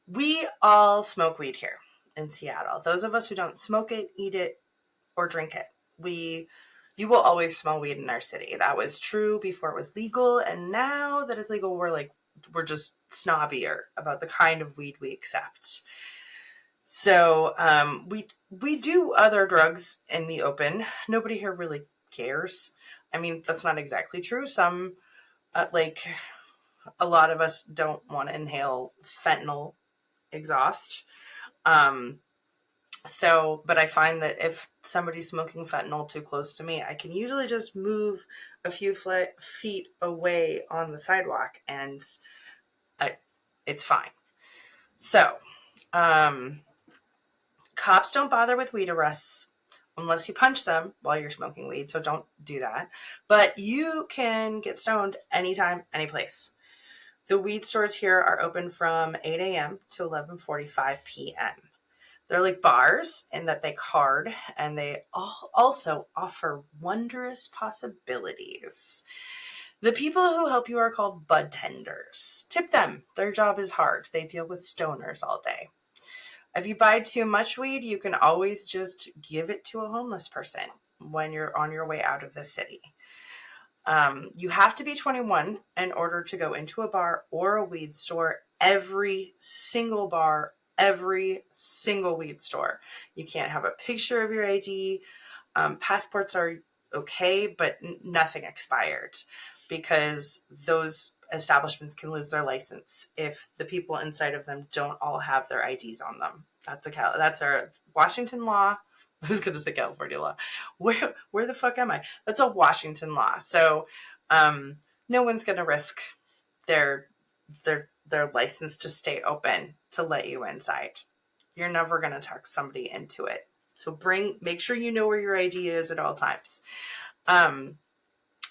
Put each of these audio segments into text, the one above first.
We all smoke weed here in Seattle. Those of us who don't smoke it, eat it, or drink it. You will always smell weed in our city. That was true before it was legal, and now that it's legal, we're just snobbier about the kind of weed we accept. So we do other drugs in the open. Nobody here really cares. I mean, that's not exactly true. Like a lot of us don't want to inhale fentanyl exhaust. Um, but I find that if somebody's smoking fentanyl too close to me, I can usually just move a few feet away on the sidewalk, and I, it's fine. So, um, cops don't bother with weed arrests unless you punch them while you're smoking weed, so don't do that. But you can get stoned anytime, anyplace. The weed stores here are open from 8 a.m. to 11:45 p.m. They're like bars in that they card, and they also offer wondrous possibilities. The people who help you are called bud tenders. Tip them. Their job is hard. They deal with stoners all day. If you buy too much weed, you can always just give it to a homeless person when you're on your way out of the city. You have to be 21 in order to go into a bar or a weed store. Every single bar, every single weed store. You can't have a picture of your ID. Passports are okay, but nothing expired, because those establishments can lose their license if the people inside of them don't all have their IDs on them. That's our Washington law. I was going to say California law. Where the fuck am I? That's a Washington law. So, um, no one's going to risk their their license to stay open to let you inside. You're never going to talk somebody into it. So make sure you know where your ID is at all times. Um,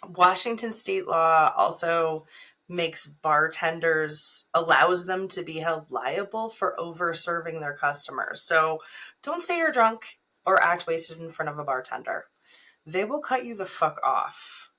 Washington state law also allows them to be held liable for over serving their customers. So don't say you're drunk or act wasted in front of a bartender. They will cut you the fuck off.